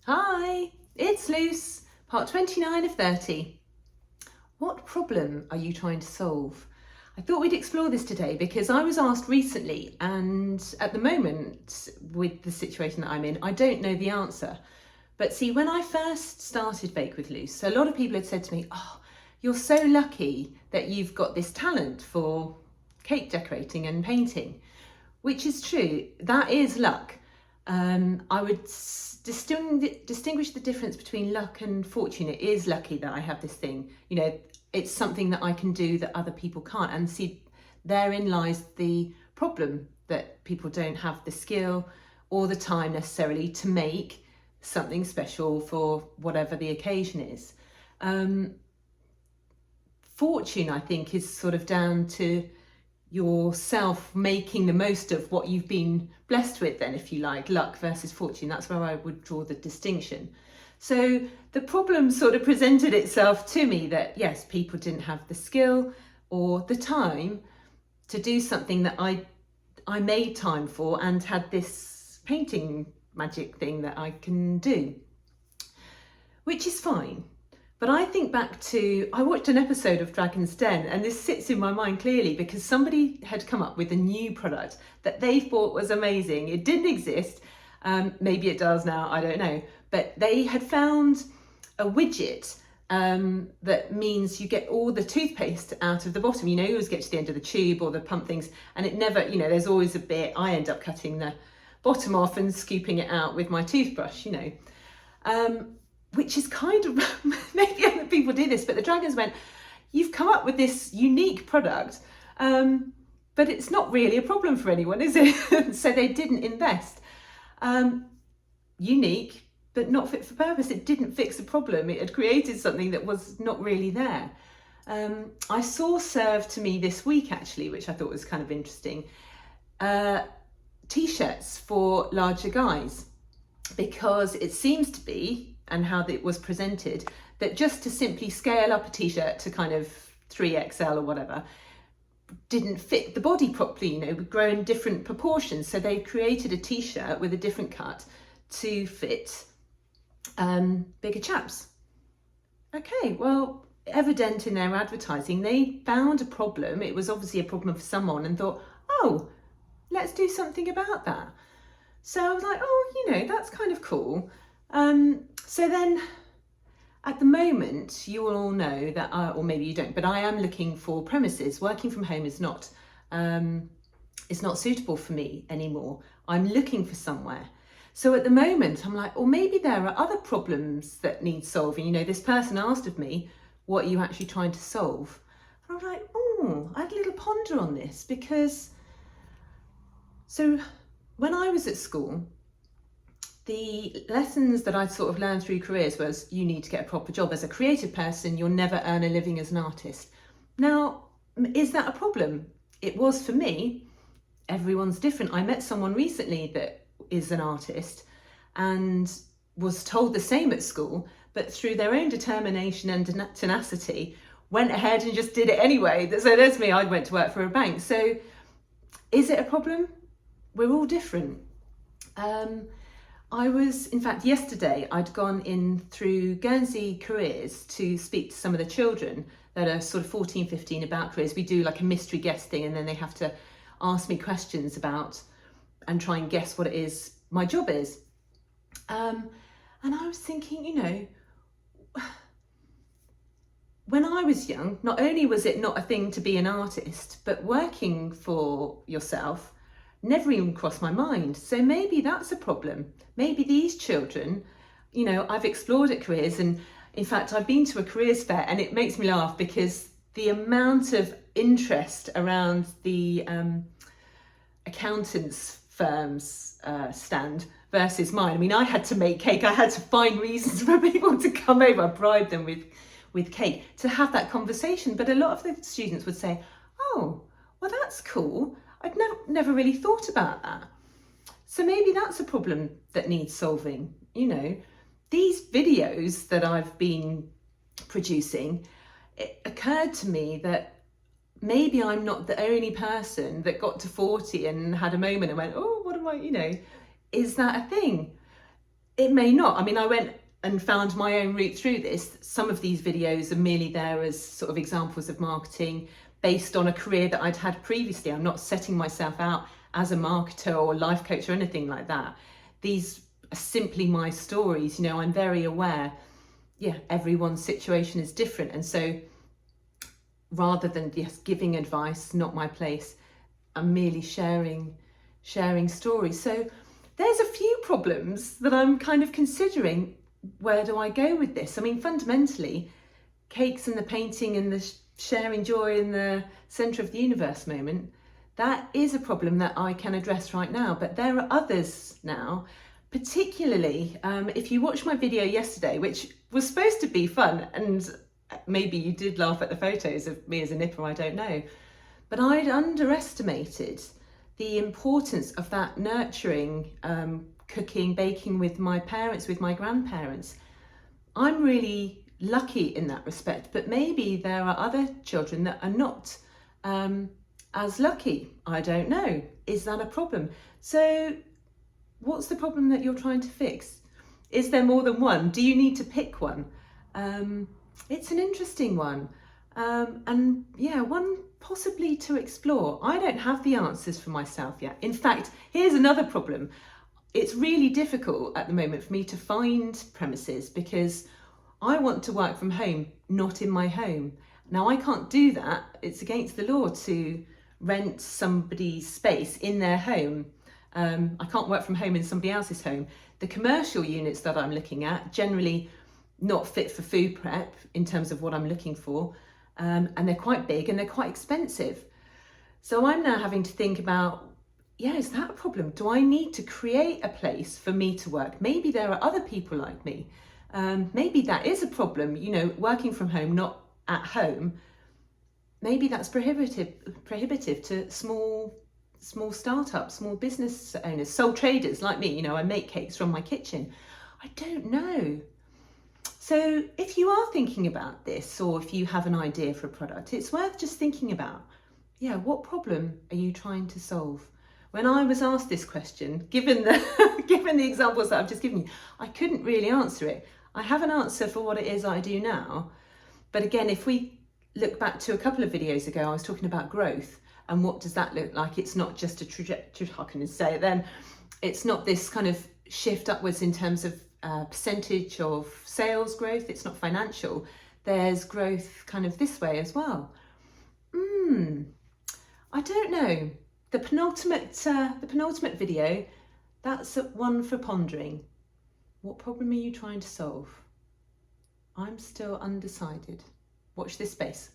Hi, it's Luce, part 29 of 30. What problem are you trying to solve? I thought we'd explore this today because I was asked recently, and at the moment, with the situation that I'm in, I don't know the answer. But see, when I first started Bake with Luce, a lot of people had said to me, "Oh, you're so lucky that you've got this talent for cake decorating and painting," which is true. That is luck. I would distinguish the difference between luck and fortune. It is lucky that I have this thing. It's something that I can do that other people can't. And see, therein lies the problem, that people don't have the skill or the time necessarily to make something special for whatever the occasion is. Fortune, I think, is sort of down to yourself making the most of what you've been blessed with, then, if you like. Luck versus fortune, that's where I would draw the distinction. So the problem sort of presented itself to me that yes, people didn't have the skill or the time to do something that I made time for and had this painting magic thing that I can do, which is fine. But I think back to, I watched an episode of Dragon's Den, and this sits in my mind clearly because somebody had come up with a new product that they thought was amazing. It didn't exist. Maybe it does now, I don't know. But they had found a widget that means you get all the toothpaste out of the bottom. You always get to the end of the tube or the pump things, and it never, there's always a bit. I end up cutting the bottom off and scooping it out with my toothbrush, which is kind of, maybe other people do this, but the Dragons went, "You've come up with this unique product, but it's not really a problem for anyone, is it?" So they didn't invest. Unique, but not fit for purpose. It didn't fix a problem. It had created something that was not really there. I saw served to me this week, actually, which I thought was kind of interesting, t-shirts for larger guys, because it seems to be, and how it was presented, that just to simply scale up a t-shirt to kind of 3XL or whatever didn't fit the body properly, would grow in different proportions. So they created a t-shirt with a different cut to fit bigger chaps. Okay, well, evident in their advertising, they found a problem. It was obviously a problem for someone, and thought, oh, let's do something about that. So I was like, oh, that's kind of cool. So then, at the moment, you will all know that, or maybe you don't, but I am looking for premises. Working from home is not suitable for me anymore. I'm looking for somewhere. So at the moment, I'm like, maybe there are other problems that need solving. This person asked of me, "What are you actually trying to solve?" And I'm like, I had a little ponder on this, because so when I was at school, the lessons that I'd sort of learned through careers was, you need to get a proper job. As a creative person, you'll never earn a living as an artist. Now, is that a problem? It was for me. Everyone's different. I met someone recently that is an artist and was told the same at school, but through their own determination and tenacity, went ahead and just did it anyway. So there's me, I went to work for a bank. So is it a problem? We're all different. I was, in fact, yesterday, I'd gone in through Guernsey Careers to speak to some of the children that are sort of 14, 15 about careers. We do like a mystery guest thing, and then they have to ask me questions about and try and guess what it is my job is. And I was thinking, when I was young, not only was it not a thing to be an artist, but working for yourself never even crossed my mind. So maybe that's a problem. Maybe these children, I've explored at careers, and in fact, I've been to a careers fair, and it makes me laugh because the amount of interest around the accountants firms stand versus mine. I mean, I had to make cake. I had to find reasons for people to come over. I bribed them with cake to have that conversation. But a lot of the students would say, "Oh, well, that's cool. I'd never really thought about that." So maybe that's a problem that needs solving. These videos that I've been producing, it occurred to me that maybe I'm not the only person that got to 40 and had a moment and went, "Oh, what am I, is that a thing?" It may not. I mean, I went and found my own route through this. Some of these videos are merely there as sort of examples of marketing based on a career that I'd had previously. I'm not setting myself out as a marketer or life coach or anything like that. These are simply my stories. You know, I'm very aware, everyone's situation is different. And so rather than giving advice, not my place, I'm merely sharing stories. So there's a few problems that I'm kind of considering. Where do I go with this? I mean, fundamentally, cakes and the painting and the sharing joy in the centre of the universe moment, that is a problem that I can address right now. But there are others now, particularly if you watched my video yesterday, which was supposed to be fun, and maybe you did laugh at the photos of me as a nipper, I don't know. But I'd underestimated the importance of that nurturing, cooking, baking with my parents, with my grandparents. I'm really lucky in that respect, but maybe there are other children that are not as lucky. I don't know. Is that a problem? So what's the problem that you're trying to fix? Is there more than one? Do you need to pick one? It's an interesting one. And one possibly to explore. I don't have the answers for myself yet. In fact, here's another problem. It's really difficult at the moment for me to find premises because I want to work from home, not in my home. Now, I can't do that. It's against the law to rent somebody's space in their home. I can't work from home in somebody else's home. The commercial units that I'm looking at, generally not fit for food prep in terms of what I'm looking for. And they're quite big and they're quite expensive. So I'm now having to think about, is that a problem? Do I need to create a place for me to work? Maybe there are other people like me. Maybe that is a problem, working from home, not at home. Maybe that's prohibitive to small startups, small business owners, sole traders like me. I make cakes from my kitchen. I don't know. So if you are thinking about this, or if you have an idea for a product, it's worth just thinking about, what problem are you trying to solve? When I was asked this question, given the examples that I've just given you, I couldn't really answer it. I have an answer for what it is I do now. But again, if we look back to a couple of videos ago, I was talking about growth and what does that look like? It's not just a trajectory, how can I say it then? It's not this kind of shift upwards in terms of percentage of sales growth. It's not financial. There's growth kind of this way as well. I don't know. The penultimate video, that's one for pondering. What problem are you trying to solve? I'm still undecided. Watch this space.